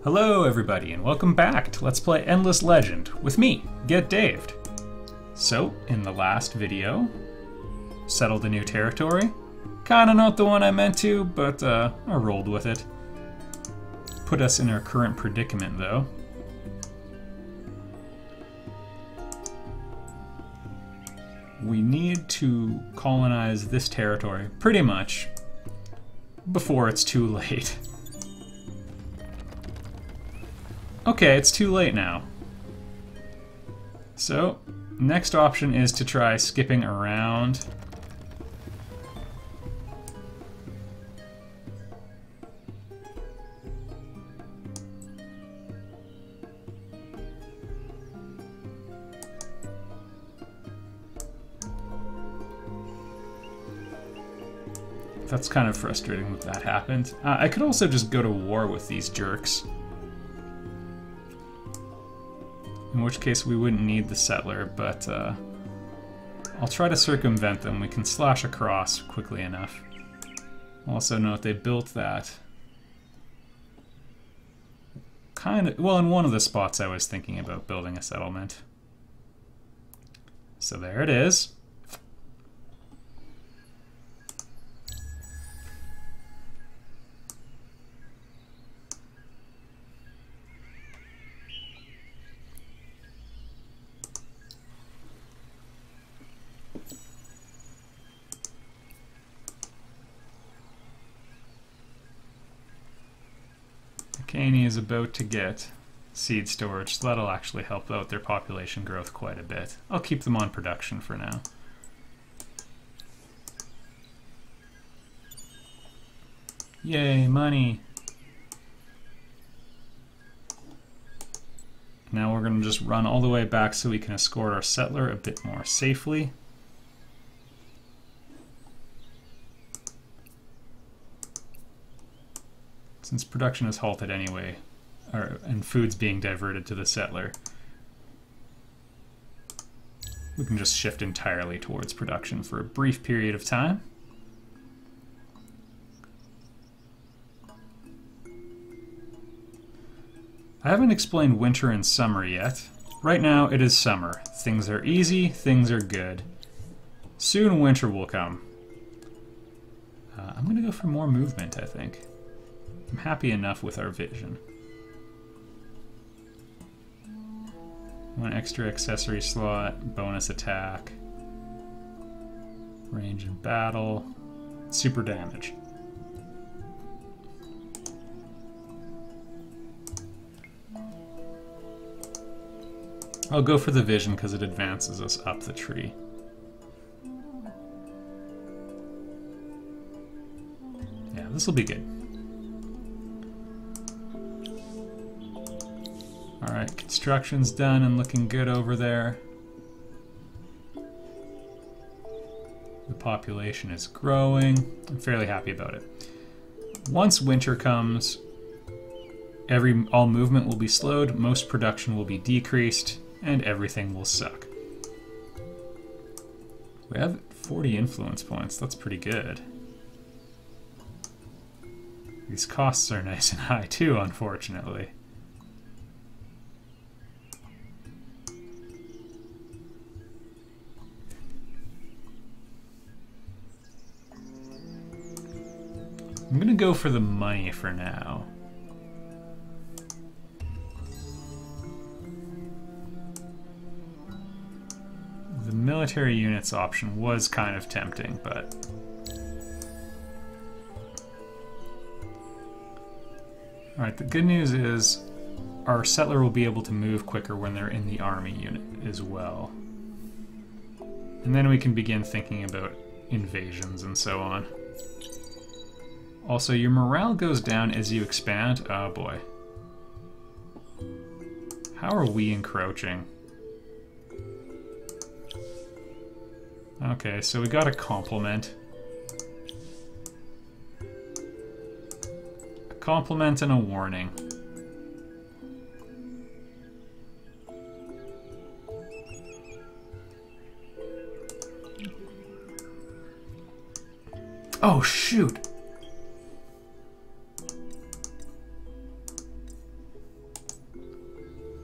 Hello everybody and welcome back to Let's Play Endless Legend with me, Get Daved. So, in the last video, settled a new territory. Kinda not the one I meant to, but I rolled with it. Put us in our current predicament though. We need to colonize this territory, pretty much, before it's too late. Okay, it's too late now. So, next option is to try skipping around. That's kind of frustrating that that happened. I could also just go to war with these jerks. In which case we wouldn't need the settler, but I'll try to circumvent them. We can slash across quickly enough. Also note they built that kind of, well, in one of the spots I was thinking about building a settlement. So there it is. Caney is about to get seed storage, so that'll actually help out their population growth quite a bit. I'll keep them on production for now. Yay, money! Now we're going to just run all the way back so we can escort our settler a bit more safely. Since production is halted anyway, and food's being diverted to the settler, we can just shift entirely towards production for a brief period of time. I haven't explained winter and summer yet. Right now it is summer. Things are easy, things are good. Soon winter will come. I'm gonna go for more movement, I think. I'm happy enough with our vision. One extra accessory slot, bonus attack, range in battle, super damage. I'll go for the vision because it advances us up the tree. Yeah, this will be good. Alright, construction's done and looking good over there. The population is growing. I'm fairly happy about it. Once winter comes, all movement will be slowed, most production will be decreased, and everything will suck. We have 40 influence points, that's pretty good. These costs are nice and high too, unfortunately. I'm gonna go for the money for now. The military units option was kind of tempting, but alright, the good news is our settler will be able to move quicker when they're in the army unit as well. And then we can begin thinking about invasions and so on. Also, your morale goes down as you expand. Oh boy. How are we encroaching? Okay, so we got a compliment. A compliment and a warning. Oh shoot!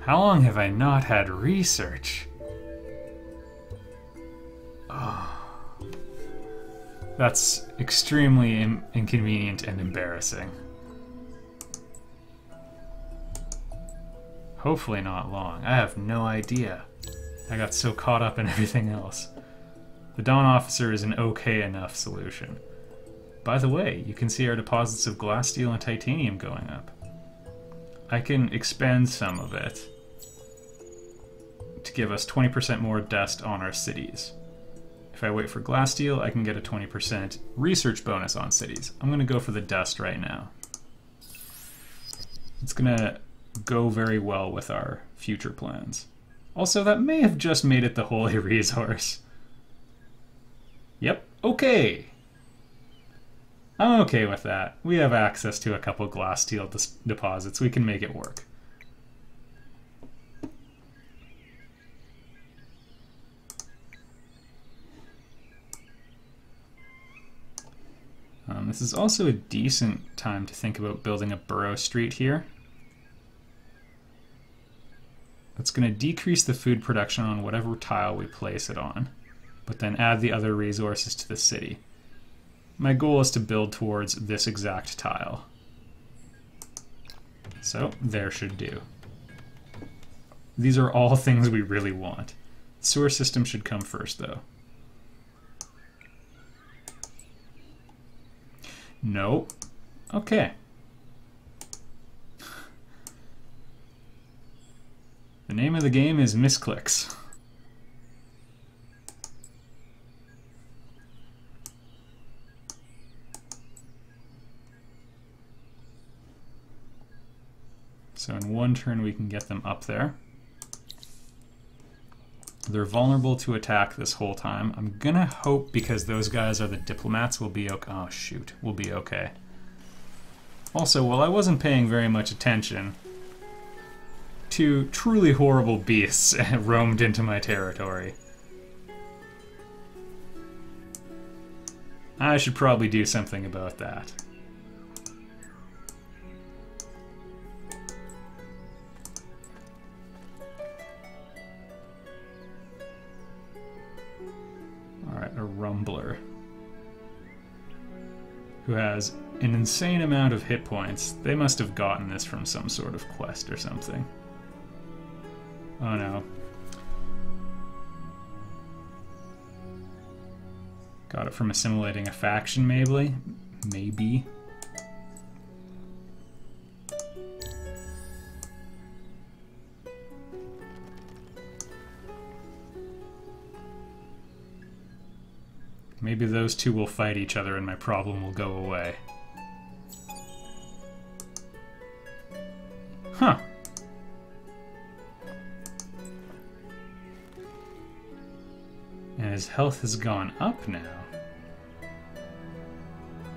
How long have I not had research? Oh. That's extremely inconvenient and embarrassing. Hopefully not long. I have no idea. I got so caught up in everything else. The Dawn Officer is an okay enough solution. By the way, you can see our deposits of glass, steel, and titanium going up. I can expend some of it to give us 20% more dust on our cities. If I wait for glass steel, I can get a 20% research bonus on cities. I'm going to go for the dust right now. It's going to go very well with our future plans. Also, that may have just made it the holy resource. Yep, okay. I'm okay with that. We have access to a couple glass steel deposits. We can make it work. This is also a decent time to think about building a borough street here. That's going to decrease the food production on whatever tile we place it on, but then add the other resources to the city. My goal is to build towards this exact tile. So, there should do. These are all things we really want. The sewer system should come first, though. No. Okay. The name of the game is misclicks. So in one turn we can get them up there. They're vulnerable to attack this whole time. I'm gonna hope, because those guys are the diplomats, we'll be okay. Oh shoot, we'll be okay. Also, while I wasn't paying very much attention, two truly horrible beasts roamed into my territory. I should probably do something about that. Alright, a Rumbler, who has an insane amount of hit points. They must have gotten this from some sort of quest or something. Oh no. Got it from assimilating a faction, maybe? Maybe. Maybe those two will fight each other and my problem will go away. Huh. And his health has gone up now.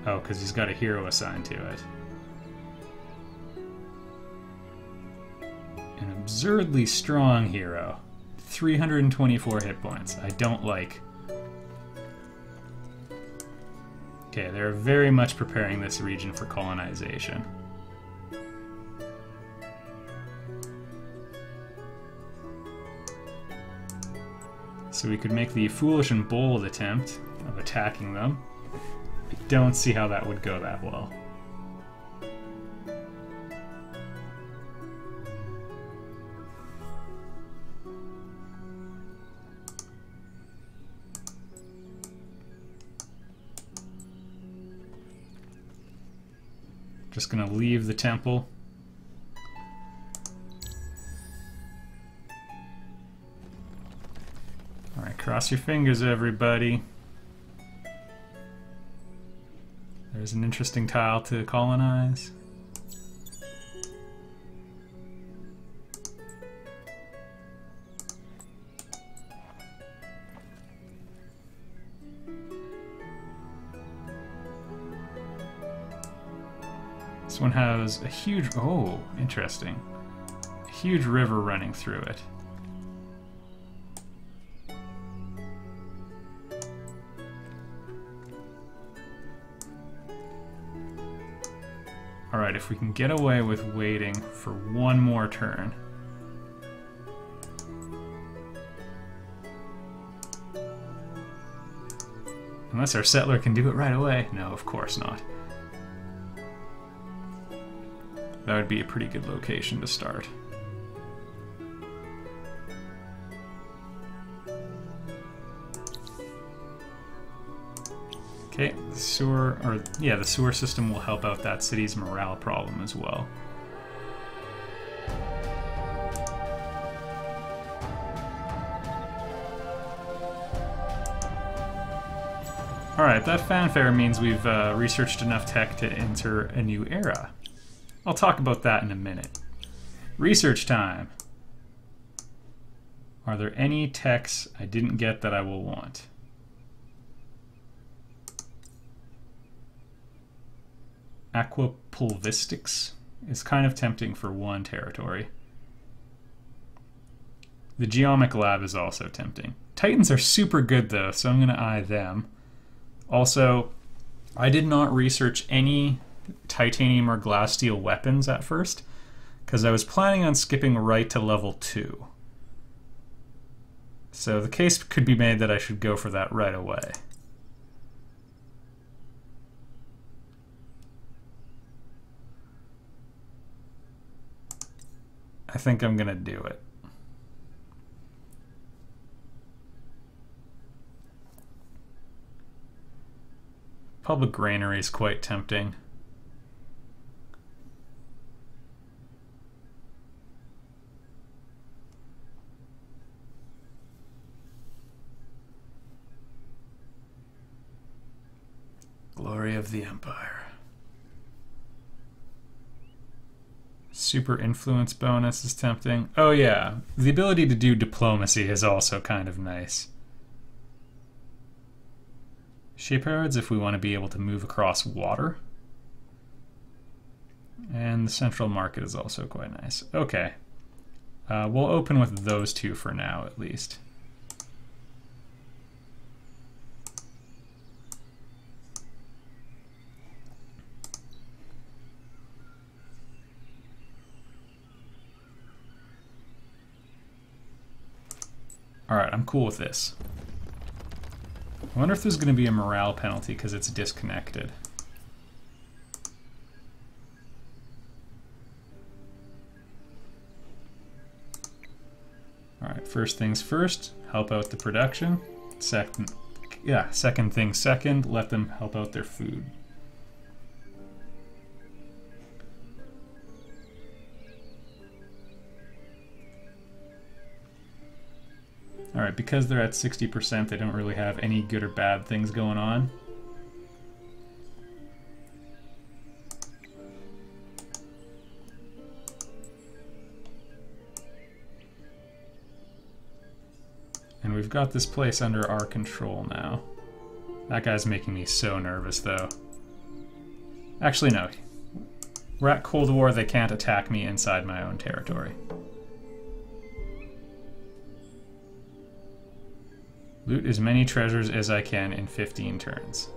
Oh, because he's got a hero assigned to it. An absurdly strong hero. 324 hit points. I don't like. Okay, they're very much preparing this region for colonization. So we could make the foolish and bold attempt of attacking them. I don't see how that would go that well. Just gonna leave the temple. Alright, cross your fingers, everybody. There's an interesting tile to colonize. This one has a huge, oh, interesting. A huge river running through it. Alright, if we can get away with waiting for one more turn, Unless our settler can do it right away. No, of course not. That would be a pretty good location to start. Okay, the sewer system will help out that city's morale problem as well. Alright, that fanfare means we've researched enough tech to enter a new era. I'll talk about that in a minute. Research time! Are there any techs I didn't get that I will want? Aquapulvistics is kind of tempting for one territory. The Geomic Lab is also tempting. Titans are super good though, so I'm going to eye them. Also, I did not research any titanium or glass steel weapons at first, because I was planning on skipping right to level 2. So the case could be made that I should go for that right away. I think I'm gonna do it. Public granary is quite tempting. Glory of the Empire. Super influence bonus is tempting. Oh yeah, the ability to do diplomacy is also kind of nice. Shipyards if we want to be able to move across water. And the central market is also quite nice. Okay, we'll open with those two for now at least. Alright, I'm cool with this. I wonder if there's going to be a morale penalty because it's disconnected. Alright, first things first, help out the production. Second things second, let them help out their food. Alright, because they're at 60%, they don't really have any good or bad things going on. And we've got this place under our control now. That guy's making me so nervous, though. Actually, no. We're at Cold War, they can't attack me inside my own territory. Loot as many treasures as I can in 15 turns.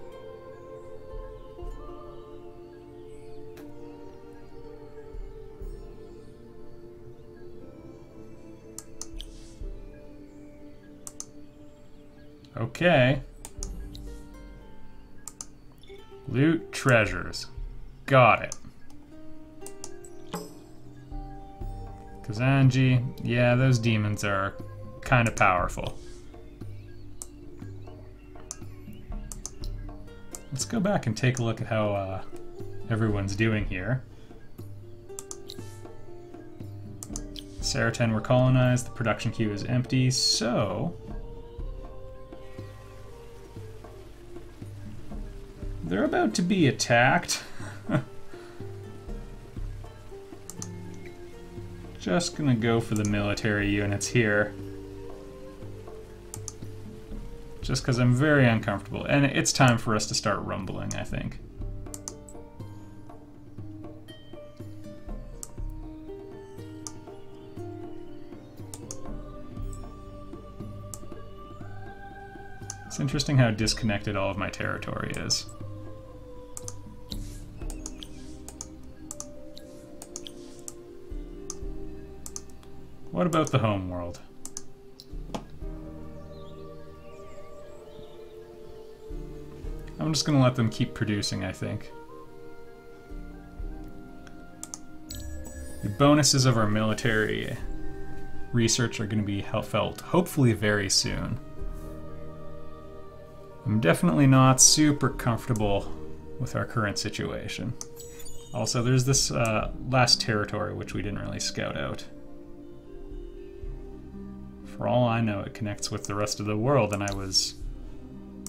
Okay. Loot treasures. Got it. Kazanji, yeah, those demons are kind of powerful. Let's go back and take a look at how everyone's doing here. Saratan were colonized, the production queue is empty, so they're about to be attacked. Just gonna go for the military units here. Just because I'm very uncomfortable. And it's time for us to start rumbling, I think. It's interesting how disconnected all of my territory is. What about the home world? I'm just going to let them keep producing, I think. The bonuses of our military research are going to be felt hopefully very soon. I'm definitely not super comfortable with our current situation. Also, there's this last territory which we didn't really scout out. For all I know, it connects with the rest of the world, and I was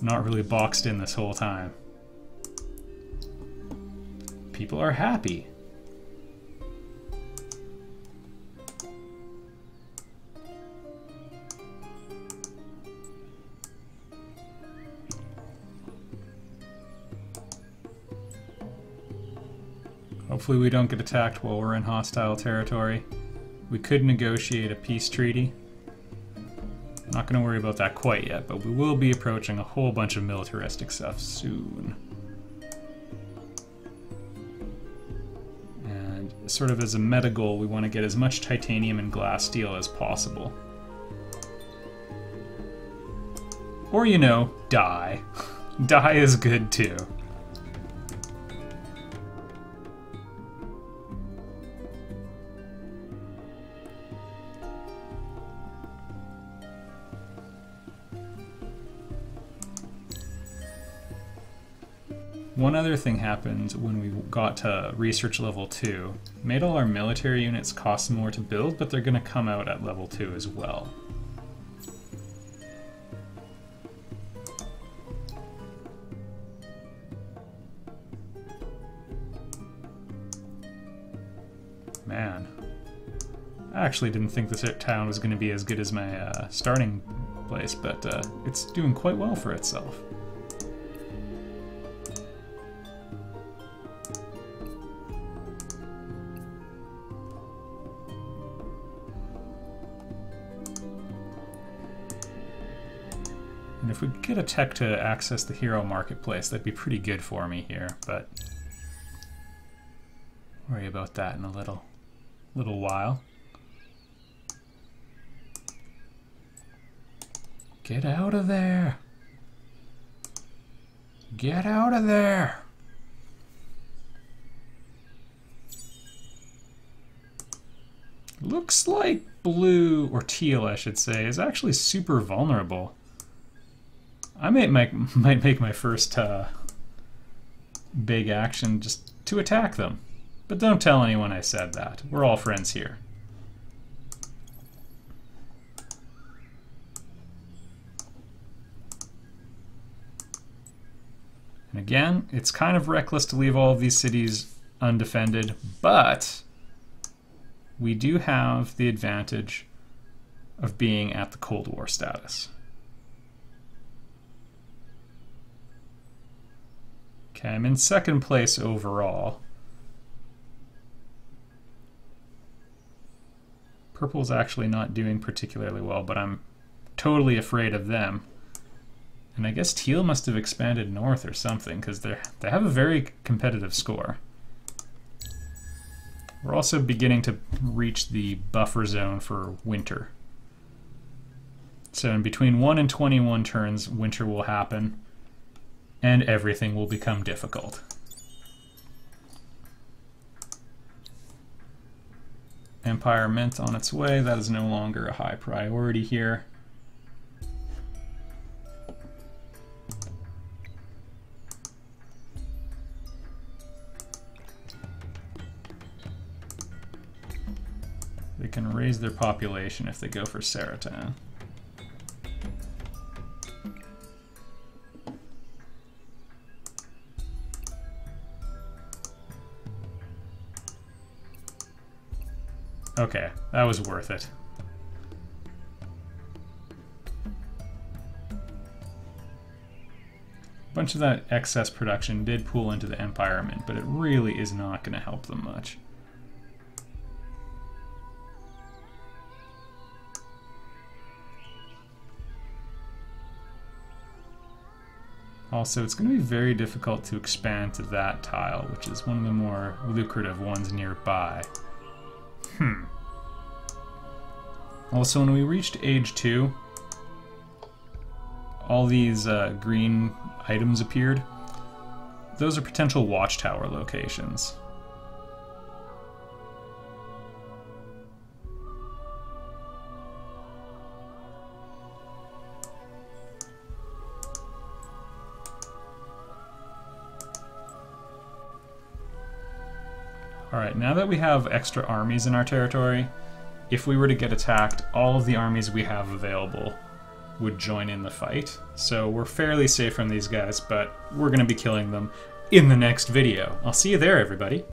not really boxed in this whole time. People are happy. Hopefully we don't get attacked while we're in hostile territory. We could negotiate a peace treaty. Not going to worry about that quite yet, but we will be approaching a whole bunch of militaristic stuff soon. And sort of as a meta goal, we want to get as much titanium and glass steel as possible. Or, you know, die. Die is good too. One other thing happened when we got to research level 2. Made all our military units cost more to build, but they're going to come out at level 2 as well. Man, I actually didn't think this town was going to be as good as my starting place, but it's doing quite well for itself. And if we could get a tech to access the hero marketplace, that'd be pretty good for me here, but worry about that in a little while. Get out of there! Get out of there! Looks like blue, or teal I should say, is actually super vulnerable. I might make my first big action just to attack them. But don't tell anyone I said that. We're all friends here. And again, it's kind of reckless to leave all of these cities undefended, but we do have the advantage of being at the Cold War status. Okay, I'm in second place overall. Purple's actually not doing particularly well, but I'm totally afraid of them. And I guess teal must have expanded north or something, because they have a very competitive score. We're also beginning to reach the buffer zone for winter. So in between 1 and 21 turns, winter will happen, and everything will become difficult. Empire Mint on its way. That is no longer a high priority here. They can raise their population if they go for Saratan. Okay, that was worth it. A bunch of that excess production did pool into the Empire Mint, but it really is not going to help them much. Also, it's going to be very difficult to expand to that tile, which is one of the more lucrative ones nearby. Also, when we reached age 2, all these green items appeared. those are potential watchtower locations. Alright, now that we have extra armies in our territory, if we were to get attacked, all of the armies we have available would join in the fight. So we're fairly safe from these guys, but we're going to be killing them in the next video. I'll see you there, everybody.